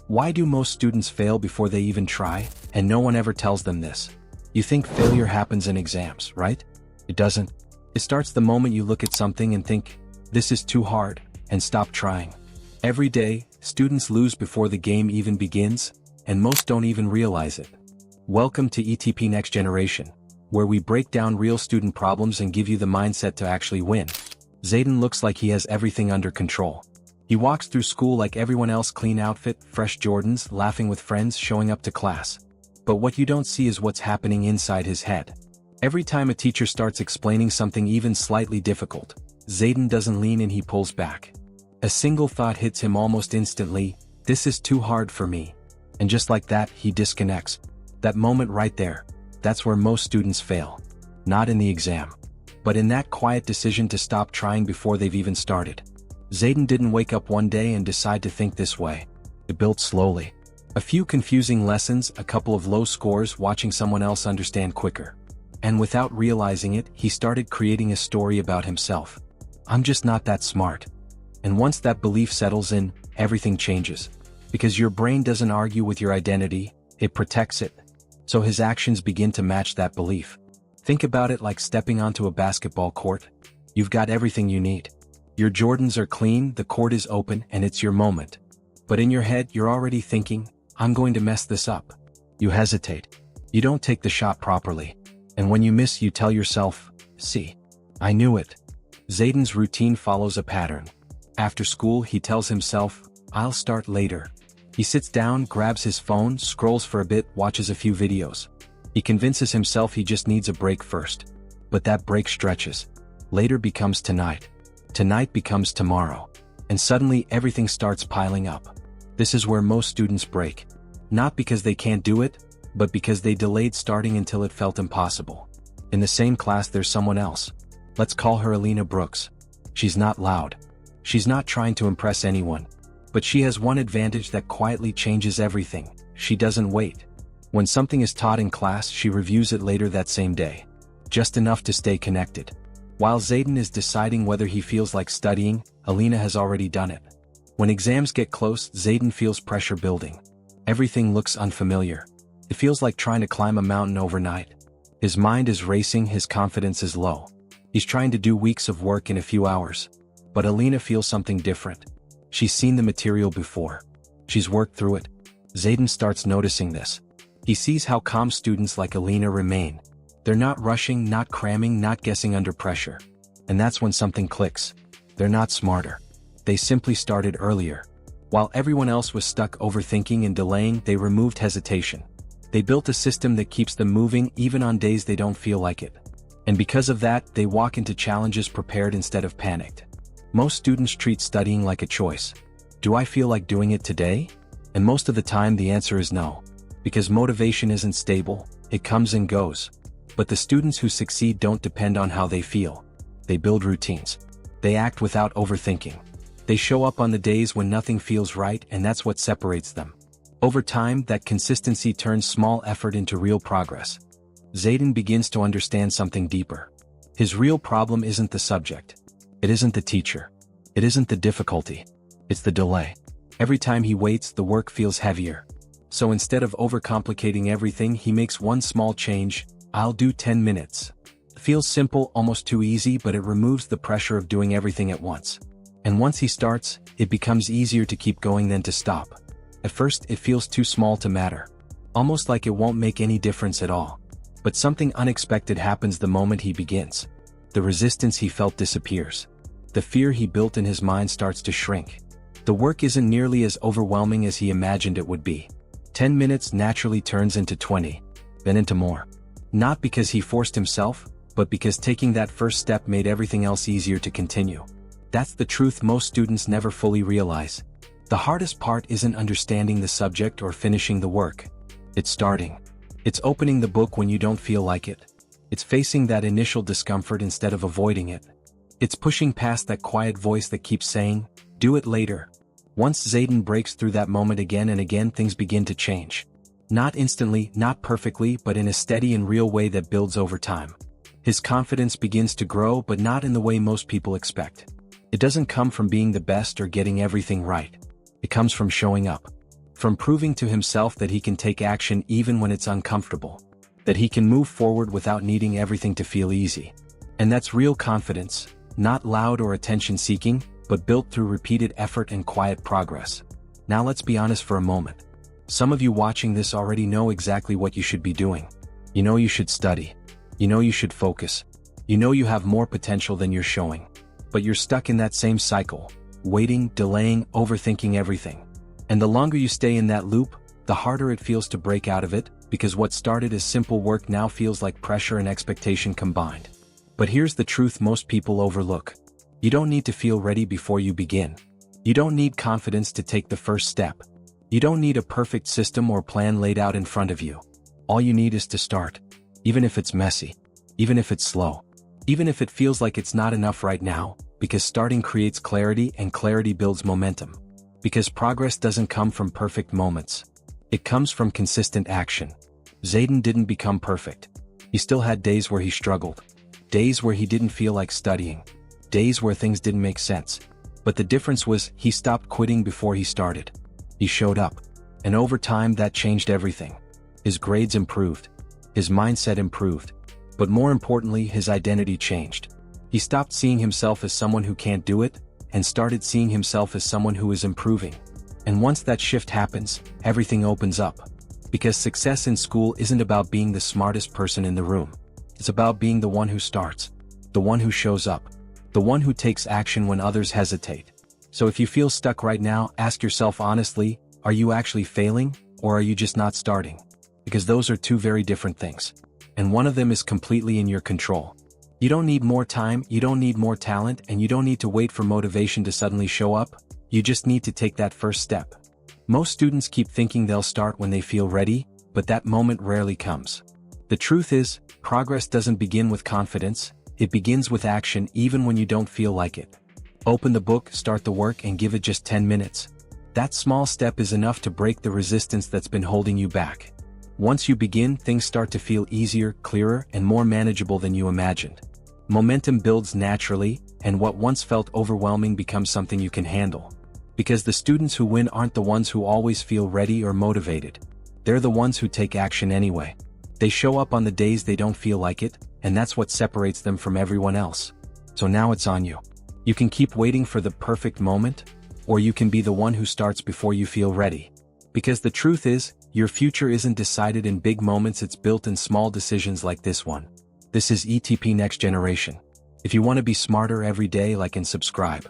Why do most students fail before they even try, and no one ever tells them this? You think failure happens in exams, right? It doesn't. It starts the moment you look at something and think, this is too hard, and stop trying. Every day, students lose before the game even begins, and most don't even realize it. Welcome to ETP Next Generation, where we break down real student problems and give you the mindset to actually win. Zayden looks like he has everything under control. He walks through school like everyone else, clean outfit, fresh Jordans, laughing with friends, showing up to class. But what you don't see is what's happening inside his head. Every time a teacher starts explaining something even slightly difficult, Zayden doesn't lean in, he pulls back. A single thought hits him almost instantly, this is too hard for me. And just like that, he disconnects. That moment right there, that's where most students fail. Not in the exam, but in that quiet decision to stop trying before they've even started. Zayden didn't wake up one day and decide to think this way. It built slowly. A few confusing lessons, a couple of low scores, watching someone else understand quicker. And without realizing it, he started creating a story about himself. I'm just not that smart. And once that belief settles in, everything changes. Because your brain doesn't argue with your identity, it protects it. So his actions begin to match that belief. Think about it like stepping onto a basketball court. You've got everything you need. Your Jordans are clean, the court is open, and it's your moment. But in your head, you're already thinking, I'm going to mess this up. You hesitate. You don't take the shot properly. And when you miss, you tell yourself, see, I knew it. Zayden's routine follows a pattern. After school, he tells himself, I'll start later. He sits down, grabs his phone, scrolls for a bit, watches a few videos. He convinces himself he just needs a break first. But that break stretches. Later becomes tonight. Tonight becomes tomorrow. And suddenly everything starts piling up. This is where most students break. Not because they can't do it, but because they delayed starting until it felt impossible. In the same class, there's someone else. Let's call her Alina Brooks. She's not loud. She's not trying to impress anyone. But she has one advantage that quietly changes everything. She doesn't wait. When something is taught in class, she reviews it later that same day. Just enough to stay connected. While Zayden is deciding whether he feels like studying, Alina has already done it. When exams get close, Zayden feels pressure building. Everything looks unfamiliar. It feels like trying to climb a mountain overnight. His mind is racing, his confidence is low. He's trying to do weeks of work in a few hours. But Alina feels something different. She's seen the material before. She's worked through it. Zayden starts noticing this. He sees how calm students like Alina remain. They're not rushing, not cramming, not guessing under pressure. And that's when something clicks. They're not smarter. They simply started earlier. While everyone else was stuck overthinking and delaying, they removed hesitation. They built a system that keeps them moving even on days they don't feel like it. And because of that, they walk into challenges prepared instead of panicked. Most students treat studying like a choice. Do I feel like doing it today? And most of the time the answer is no. Because motivation isn't stable, it comes and goes. But the students who succeed don't depend on how they feel. They build routines. They act without overthinking. They show up on the days when nothing feels right, and that's what separates them. Over time, that consistency turns small effort into real progress. Zayden begins to understand something deeper. His real problem isn't the subject. It isn't the teacher. It isn't the difficulty. It's the delay. Every time he waits, the work feels heavier. So instead of overcomplicating everything, he makes one small change. I'll do 10 minutes. It feels simple, almost too easy, but it removes the pressure of doing everything at once. And once he starts, it becomes easier to keep going than to stop. At first, it feels too small to matter. Almost like it won't make any difference at all. But something unexpected happens the moment he begins. The resistance he felt disappears. The fear he built in his mind starts to shrink. The work isn't nearly as overwhelming as he imagined it would be. 10 minutes naturally turns into 20, then into more. Not because he forced himself, but because taking that first step made everything else easier to continue. That's the truth most students never fully realize. The hardest part isn't understanding the subject or finishing the work. It's starting. It's opening the book when you don't feel like it. It's facing that initial discomfort instead of avoiding it. It's pushing past that quiet voice that keeps saying, do it later. Once Zayden breaks through that moment again and again, things begin to change. Not instantly, not perfectly, but in a steady and real way that builds over time. His confidence begins to grow, but not in the way most people expect. It doesn't come from being the best or getting everything right. It comes from showing up. from proving to himself that he can take action even when it's uncomfortable, that he can move forward without needing everything to feel easy. And that's real confidence, not loud or attention-seeking, but built through repeated effort and quiet progress. Now let's be honest for a moment. Some of you watching this already know exactly what you should be doing. You know you should study. You know you should focus. You know you have more potential than you're showing. But you're stuck in that same cycle, waiting, delaying, overthinking everything. And the longer you stay in that loop, the harder it feels to break out of it, because what started as simple work now feels like pressure and expectation combined. But here's the truth most people overlook. You don't need to feel ready before you begin. You don't need confidence to take the first step. You don't need a perfect system or plan laid out in front of you. All you need is to start. Even if it's messy. Even if it's slow. Even if it feels like it's not enough right now, because starting creates clarity and clarity builds momentum. Because progress doesn't come from perfect moments. It comes from consistent action. Zayden didn't become perfect. He still had days where he struggled. Days where he didn't feel like studying. Days where things didn't make sense. But the difference was he stopped quitting before he started. He showed up. And over time that changed everything. His grades improved. His mindset improved. But more importantly, his identity changed. He stopped seeing himself as someone who can't do it, and started seeing himself as someone who is improving. And once that shift happens, everything opens up. Because success in school isn't about being the smartest person in the room. It's about being the one who starts. The one who shows up. The one who takes action when others hesitate. So if you feel stuck right now, ask yourself honestly, are you actually failing, or are you just not starting? Because those are two very different things. And one of them is completely in your control. You don't need more time, you don't need more talent, and you don't need to wait for motivation to suddenly show up. You just need to take that first step. Most students keep thinking they'll start when they feel ready, but that moment rarely comes. The truth is, progress doesn't begin with confidence, it begins with action even when you don't feel like it. Open the book, start the work, and give it just 10 minutes. That small step is enough to break the resistance that's been holding you back. Once you begin, things start to feel easier, clearer, and more manageable than you imagined. Momentum builds naturally, and what once felt overwhelming becomes something you can handle. Because the students who win aren't the ones who always feel ready or motivated. They're the ones who take action anyway. They show up on the days they don't feel like it, and that's what separates them from everyone else. So now it's on you. You can keep waiting for the perfect moment, or you can be the one who starts before you feel ready. Because the truth is, your future isn't decided in big moments, it's built in small decisions like this one. This is ETP Next Generation. If you want to be smarter every day, like and subscribe.